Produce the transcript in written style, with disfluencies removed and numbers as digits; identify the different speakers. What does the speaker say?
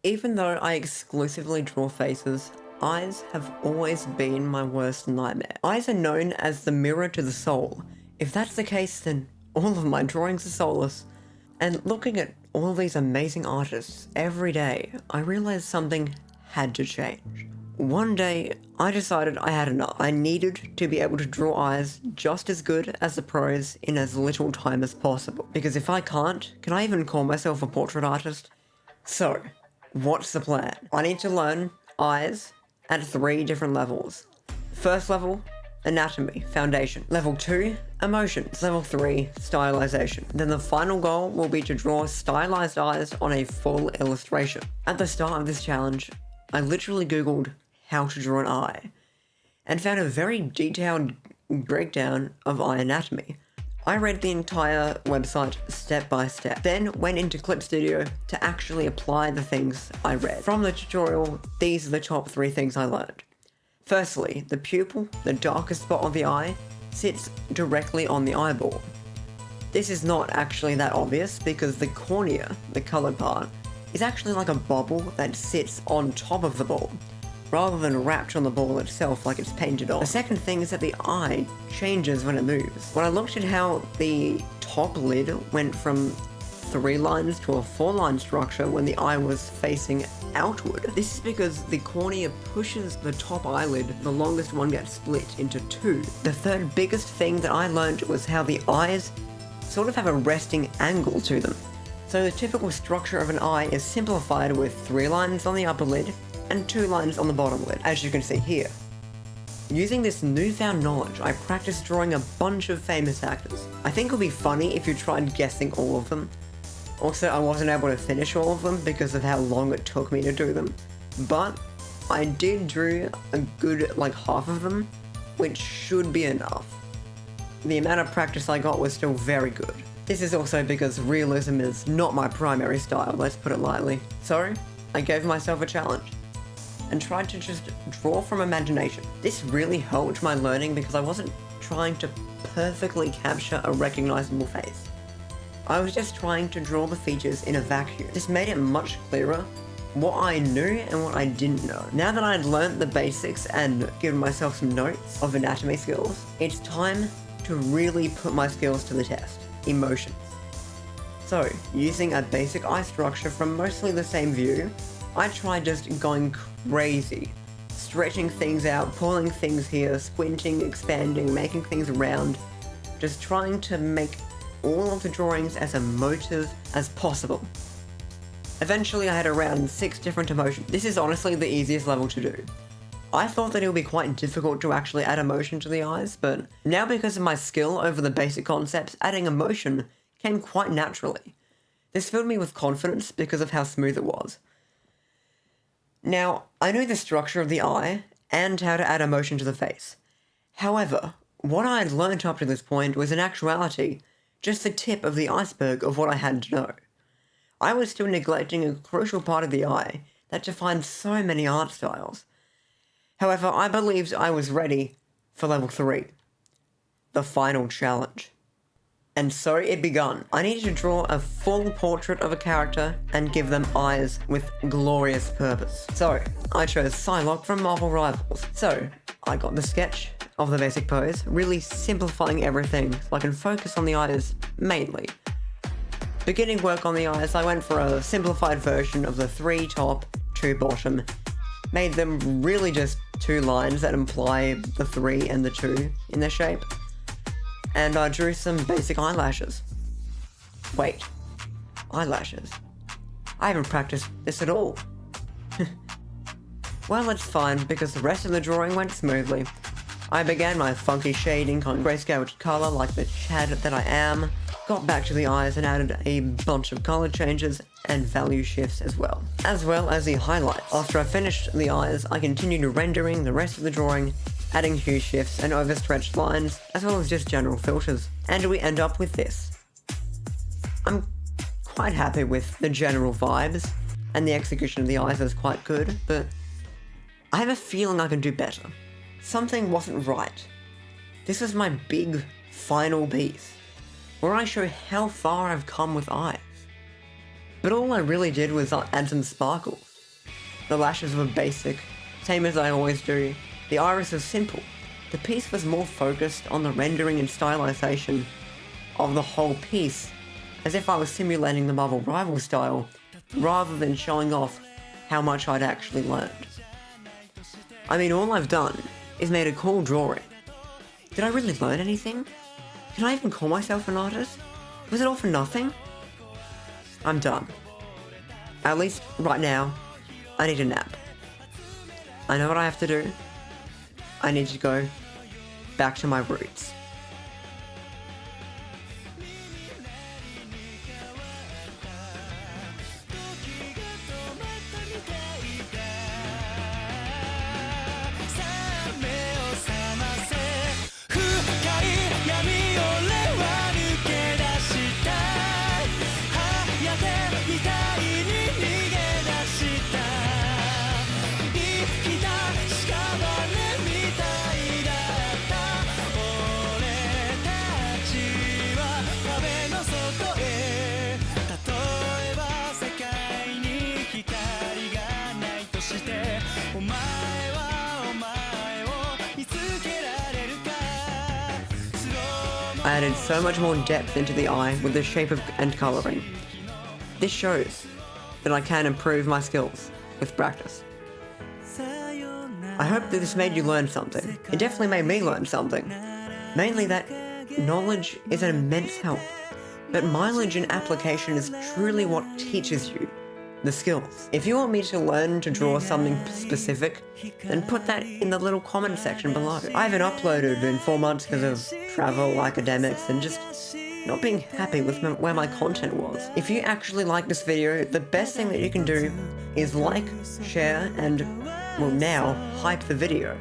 Speaker 1: Even though I exclusively draw faces, eyes have always been my worst nightmare. Eyes are known as the mirror to the soul. If that's the case, then all of my drawings are soulless. And looking at all these amazing artists every day, I realized something had to change. One day, I decided I had enough. I needed to be able to draw eyes just as good as the pros in as little time as possible. Because if I can't, can I even call myself a portrait artist? So, what's the plan? I need to learn eyes at 3 different levels. First level, anatomy, foundation. Level 2, emotions. Level 3, stylization. Then the final goal will be to draw stylized eyes on a full illustration. At the start of this challenge, I literally googled how to draw an eye and found a very detailed breakdown of eye anatomy. I read the entire website step by step, then went into Clip Studio to actually apply the things I read. From the tutorial, these are the top 3 things I learned. Firstly, the pupil, the darkest spot of the eye, sits directly on the eyeball. This is not actually that obvious because the cornea, the colored part, is actually like a bubble that sits on top of the ball, rather than wrapped on the ball itself like it's painted on. The second thing is that the eye changes when it moves. When I looked at how the top lid went from 3 lines to a 4-line structure when the eye was facing outward, this is because the cornea pushes the top eyelid, the longest one gets split into 2. The third biggest thing that I learned was how the eyes sort of have a resting angle to them. So the typical structure of an eye is simplified with 3 lines on the upper lid and 2 lines on the bottom lid, as you can see here. Using this newfound knowledge, I practiced drawing a bunch of famous actors. I think it would be funny if you tried guessing all of them. Also, I wasn't able to finish all of them because of how long it took me to do them, but I did draw a good half of them, which should be enough. The amount of practice I got was still very good. This is also because realism is not my primary style, let's put it lightly. So, I gave myself a challenge and tried to just draw from imagination. This really helped my learning because I wasn't trying to perfectly capture a recognizable face. I was just trying to draw the features in a vacuum. This made it much clearer what I knew and what I didn't know. Now that I'd learnt the basics and given myself some notes of anatomy skills, it's time to really put my skills to the test. Emotions. So, using a basic eye structure from mostly the same view, I tried just going crazy, stretching things out, pulling things here, squinting, expanding, making things round, just trying to make all of the drawings as emotive as possible. Eventually I had around 6 different emotions. This is honestly the easiest level to do. I thought that it would be quite difficult to actually add emotion to the eyes, but now because of my skill over the basic concepts, adding emotion came quite naturally. This filled me with confidence because of how smooth it was. Now, I knew the structure of the eye and how to add emotion to the face. However, what I had learnt up to this point was in actuality just the tip of the iceberg of what I had to know. I was still neglecting a crucial part of the eye that defines so many art styles. However, I believed I was ready for level 3, the final challenge. And so it begun. I needed to draw a full portrait of a character and give them eyes with glorious purpose. So, I chose Psylocke from Marvel Rivals. So, I got the sketch of the basic pose, really simplifying everything so I can focus on the eyes mainly. Beginning work on the eyes, I went for a simplified version of the 3 top, 2 bottom, made them really just 2 lines that imply the 3 and the 2 in their shape. And I drew some basic eyelashes. Wait, eyelashes? I haven't practiced this at all. Well, it's fine because the rest of the drawing went smoothly. I began my funky shading on grayscale colour like the Chad that I am, got back to the eyes and added a bunch of colour changes and value shifts as well as the highlights. After I finished the eyes, I continued rendering the rest of the drawing, adding hue shifts and overstretched lines, as well as just general filters. And we end up with this. I'm quite happy with the general vibes, and the execution of the eyes is quite good, but I have a feeling I can do better. Something wasn't right. This is my big final piece, where I show how far I've come with eyes. But all I really did was add some sparkles. The lashes were basic, same as I always do. The iris was simple. The piece was more focused on the rendering and stylization of the whole piece, as if I was simulating the Marvel Rival style, rather than showing off how much I'd actually learned. I mean, all I've done is made a cool drawing. Did I really learn anything? Can I even call myself an artist? Was it all for nothing? I'm done. At least, right now, I need a nap. I know what I have to do. I need to go back to my roots. I added so much more depth into the eye with the shape and colouring. This shows that I can improve my skills with practice. I hope that this made you learn something. It definitely made me learn something. Mainly that knowledge is an immense help, but mileage and application is truly what teaches you the skills. If you want me to learn to draw something specific, then put that in the little comment section below. I haven't uploaded in 4 months because of travel, academics, and just not being happy with where my content was. If you actually like this video, the best thing that you can do is like, share, and, well now, hype the video.